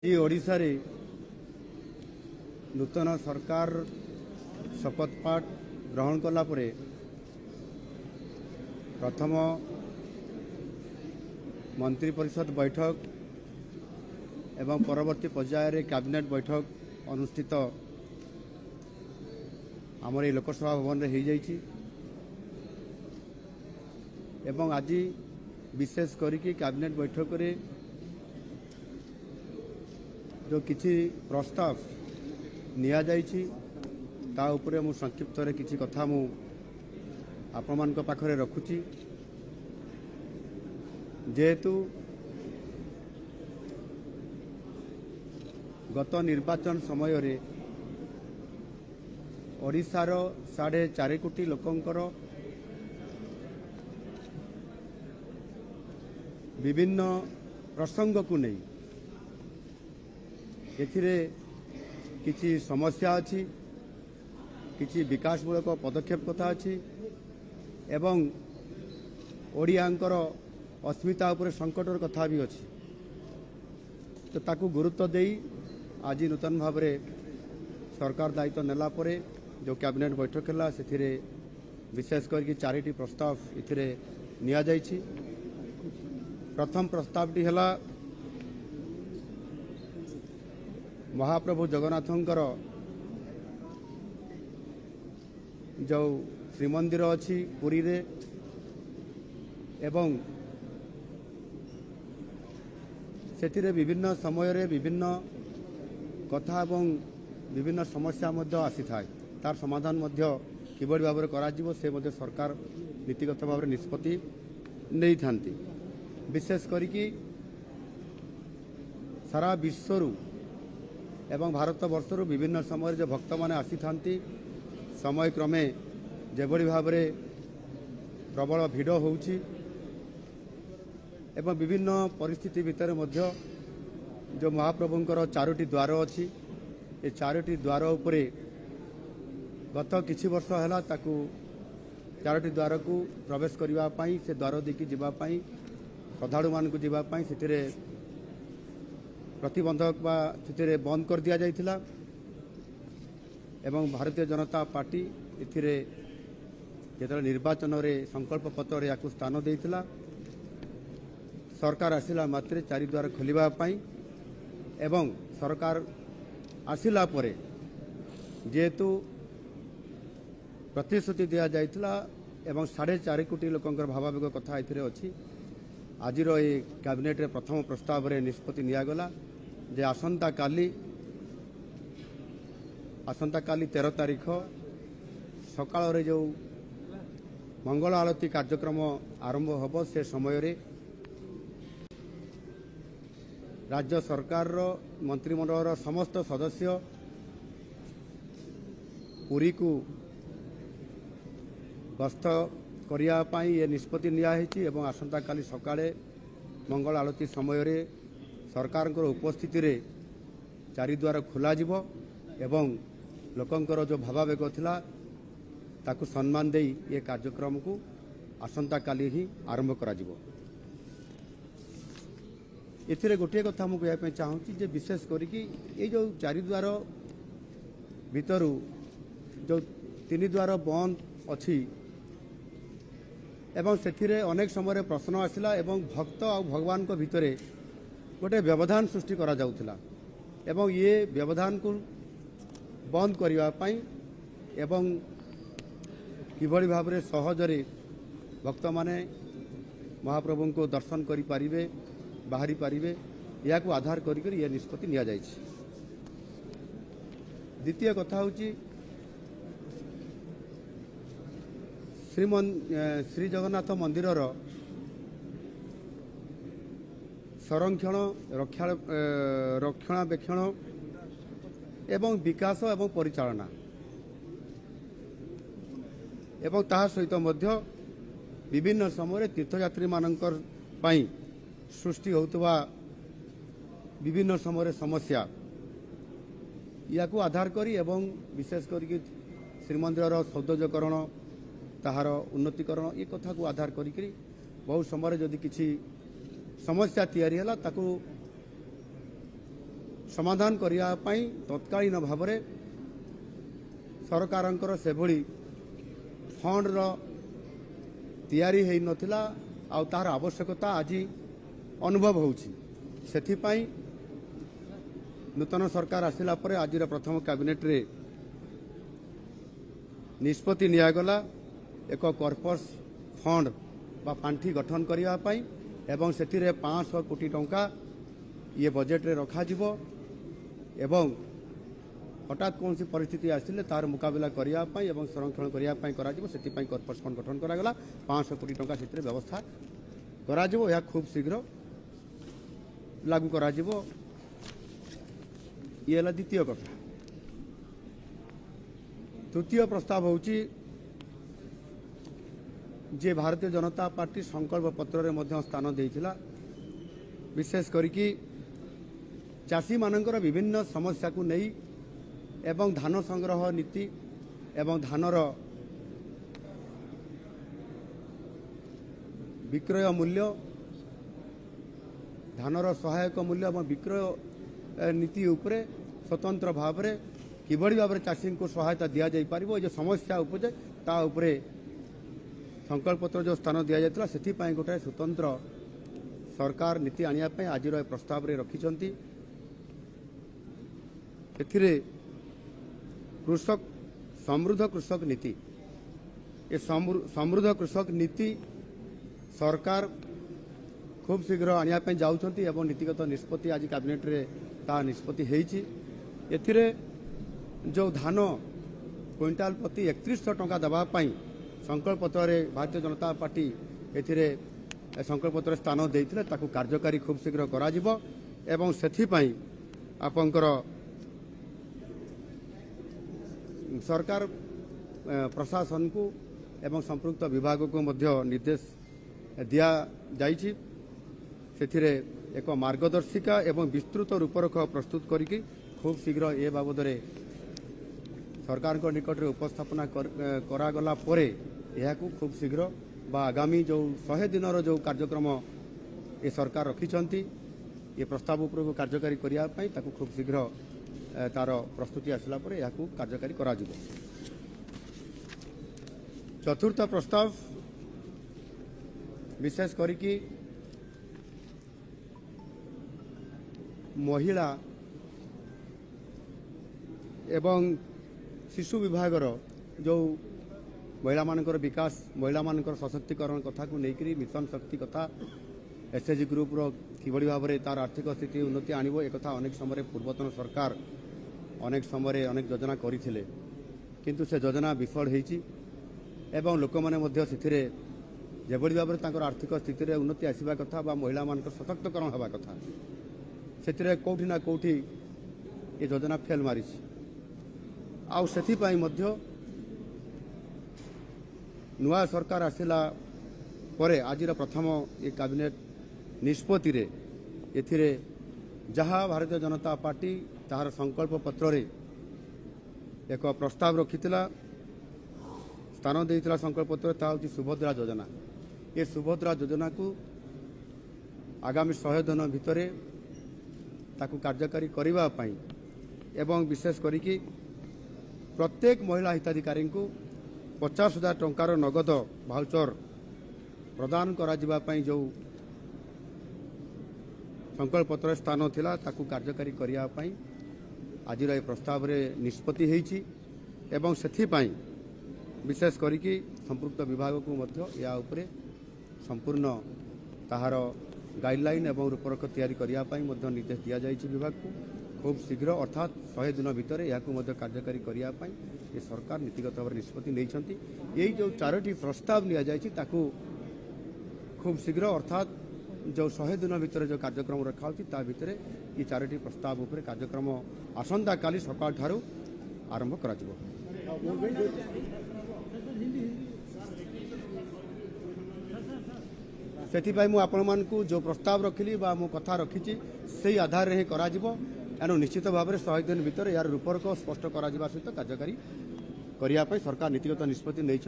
ये ओडिशा रे नूतन सरकार शपथपाठ ग्रहण कला परे प्रथम मंत्री परिषद बैठक एवं परवर्ती पर्याय रे कैबिनेट बैठक अनुष्ठित आमर लोकसभा भवन रे हो जाइछि एवं आज विशेष करिक कैबिनेट बैठक रे जो किसी प्रस्ताव निया जाइछि ता उपरे मु संक्षिप्त रे किसी कथा मु आपण मान को पाखरे रखुछि। जेहेतु गत निर्वाचन समय रे ओडिशार 4.5 कोटी लोकंकर विभिन्न प्रसंग को नहीं एथिरे किछि समस्या अछि, किछि विकासमूलक पदक्षेप कथा अछि एवं ओडियांकर अस्मिता उपरे संकटर कथा भी अछि। तो ताकू गुरुत्व देई आज नूतन भाव रे सरकार दायित्व नेला परे जो कैबिनेट बैठक है से विशेष करके 4टी प्रस्ताव इथिरे निया जाइछि। प्रथम प्रस्तावटी है महाप्रभु जगन्नाथंकर जो श्रीमंदिर अच्छी पुरी रे एवं सेथिरे विभिन्न समय रे विभिन्न कथा एवं विभिन्न समस्या मध्य आसी थाए तार समाधान मध्य किबड़ी भाव करा जिवो से मध्य सरकार नीतिगत भाव निष्पत्ति नहीं थांती। विशेष करिकी सारा विश्वरू एवं भारत वर्षर विभिन्न समय जो भक्त माने आसी थांती समय क्रमे जेभली भाव में प्रबल भिड़ होउछि एवं विभिन्न परिस्थिति भितर मध्य जो महाप्रभुंकर 4टी द्वार अच्छी ये 4टी द्वार उपरे गत किछि वर्ष है ताकू 4टी द्वार को प्रवेश करने पाई से द्वार देखी जीवाई श्रद्धालु मान को जीवाई से प्रतिबंधक से बंद कर दिया जाइथिला एवं भारतीय जनता पार्टी इथिरे जेतले निर्वाचन रे संकल्प पत्र रे याकू स्थान देइथिला सरकार आसिला मात्रे 4 द्वार खोलिबा पाई एवं सरकार आसिला परे जेतु प्रतिश्रुति दिया जाइथिला एवं 4.5 कोटी लोकंकर भावावेग कथा इथिरे अछि। आजिर ये कैबिनेट रे प्रथम प्रस्ताव रे निष्पत्ति निया गला जे आसंता काली 13 तारीख सकाळ रे जो मंगल आरती कार्यक्रम आरंभ होब से समय रे राज्य सरकार रो मंत्रिमंडल रो समस्त सदस्य पुरी को गस्त करिया पाई ये निष्पत्ति निया हेछि एवं आसंता काली सकाळे मंगल आरती समय रे सरकार उपस्थिति रे 4 द्वार खोला जिवो एवं लोकंकर जो भावावेग थिला ताकू सम्मान देई ये कार्यक्रम को आसंता काली ही आरंभ करा जिवो। एथिरे गोटे कथा मु कहया पे चाहूची जे विशेष करिकी ये जो 4 द्वार भितरु जो 3 द्वार बंद अछि एवं सेथिरे अनेक समय प्रश्न आसिला एवं भक्त और भगवान को भितरे गोटे व्यवधान सृष्टि करा जाउथिला एवं ये व्यवधान को बंद करिवा पाई एवं किभली भाव में सहजरे भक्त माने महाप्रभु को दर्शन करि पारिबे बाहरी पारिबे या को आधार करी ये निष्पत्ति निया जाइछि। द्वितीय कथा होची श्री जगन्नाथ मंदिर संरक्षण रक्षणाबेक्षण एवं विकास एवं परिचालना एवं ताहा सहित मध्य विभिन्न समय तीर्थयात्री मानकर पाई सृष्टि होतुवा विभिन्न समय समस्या या को आधार करी एवं विशेष करके श्रीमंदिर सौंदर्यकरण ताहार उन्नतिकरण ये कथा को आधार करी बहुत समय जदि किसी समस्या तैयारी है ताकू समाधान करने तत्कालीन भाव में सरकार से भली फंड तैयारी हो नथिला आ तार आवश्यकता आज अनुभव होथिपाई नूतन सरकार आसिला परे आज प्रथम कैबिनेट रे निष्पत्ति नियागला एक कॉर्पस फंड बा पांठी गठन करने एवं से 500 कोटी टंका ये बजेट रे रखा जिवो एवं हठात कौन सी परिस्थिति आसिले तार मुकाबला करने एवं संरक्षण करने कॉर्पस फंड गठन करागला 500 कोटी टंका से व्यवस्था करा जिवो या खूब शीघ्र लागू करा जिवो। ये द्वितीय कथा। तृतीय प्रस्ताव होची जे भारतीय जनता पार्टी संकल्प पत्र में स्थान देइथिला विशेष करिकी चाषी मानकर विभिन्न समस्या को नहीं एवं धान संग्रह नीति एवं धानर विक्रय मूल्य धानर सहायक मूल्य एवं विक्रय नीति उपरे स्वतंत्र भाव में किभली भाव में चाषी को सहायता दि जापर जो समस्या उपजे ता उपरे संकल्प पत्र जो स्थान दि जाता से गोटे स्वतंत्र सरकार नीति आने आज प्रस्ताव रे रखिछंती। एथिरे कृषक समृद्ध कृषक नीति ये समृद्ध कृषक नीति सरकार खूब शीघ्र आने जाउछंती एवं नीतिगत निष्पत्ति आज कैबिनेट रे ता निष्पत्ति हेइछि। एथिरे जो धान क्विंटाल प्रति 3100 टंका दबा पाई संकल्प पत्र भारतीय जनता पार्टी एथिरे संकल्प पत्र स्थान देइथिले ताकू कार्यकारी खूब शीघ्र करा जिवो एवं सेथिपाई आपनकर सरकार प्रशासन को एवं संपृक्त विभाग को मध्य निर्देश दिया जाइछि। सेथिरे एक मार्गदर्शिका एवं विस्तृत रूपरेख प्रस्तुत करिकि खूब शीघ्र ए बाबद सरकार निकट में उपस्थापना करागला परे यहाकू खूब शीघ्र बा आगामी जो 100 दिन जो कार्यक्रम ये सरकार रखिछंती ये प्रस्ताव उपर कार्यकारी करने ताकू खूब शीघ्र तार प्रस्तुति आसला परे यहाकू कार्यकारी करा जिवो। चतुर्थ प्रस्ताव विशेष करिकि महिला एवं शिशु विभागर जो महिला मानकर विकास महिला मानकर सशक्तिकरण कथा को लेकर मिशन शक्ति कथा एसएचजी ग्रुप रो किभली भाव में तार आर्थिक स्थिति उन्नति आनिबो एक कथा अनेक समय पूर्वतन सरकार अनेक समय अनेक योजना करथिले किंतु से योजना विफल होईची एवं लोक माने मध्य सिथिरे जेभली भाव में आर्थिक स्थिति रे उन्नति आसीबा कथा बा महिला मानकर सशक्तिकरण होबा कथा सेथिरे कोठी ना कोठी ये योजना फेल मारिछि। आउ सेथिपाई मध्य नुआ सरकार आसिला परे आज प्रथम ये कैबिनेट निष्पत्ति रे एथिरे जहाँ भारतीय जनता पार्टी तार संकल्प पत्र रे एक प्रस्ताव रखिथिला स्थान देइथिला संकल्प पत्र ता होची सुभद्रा योजना। ये सुभद्रा योजना को आगामी 100 दिन भितरे ताकू कार्यकारी करिबा पई एवं विशेष करिकि प्रत्येक महिला हिताधिकारी को 50,000 टंकार नगद भाउचर प्रदान करा जिबा पई जो संकल्प पत्र स्थान थिला ताकू कार्यकारी करिया पई आज ए प्रस्ताव रे निष्पत्ति हेइछि एवं सेथि पई विशेष करिकि संपृक्त विभाग को मध्य या उपरे संपूर्ण ताहार गाइडलाइन एवं रूपरेख तैयारी करिया पई मध्य निर्देश दिया जाइछि विभाग को खूब शीघ्र अर्थात 100 दिन भितर या कार्यकारी करने ये सरकार नीतिगत भाव निष्पत्ति नहीं। यही जो 4टी प्रस्ताव नि जाइछि ताकू खूब शीघ्र अर्थात जो 100 दिन भितर जो कार्यक्रम रखा होछि ता भितर ये 4टी प्रस्ताव उपर कार्यक्रम आसंता काली सकाळ ठारू आरंभ करा जिवो। सेथिपाई मु आपण मानकू जो प्रस्ताव रखिली बा मो कथा रखिछि सेही आधार रे करा जिवो एनु निश्चित भाव में 100 दिन भितर यार रूपरेख स्पष्ट करा जिबा सहित कार्यकारी करिया पई सरकार नीतिगत निष्पत्ति नहीं।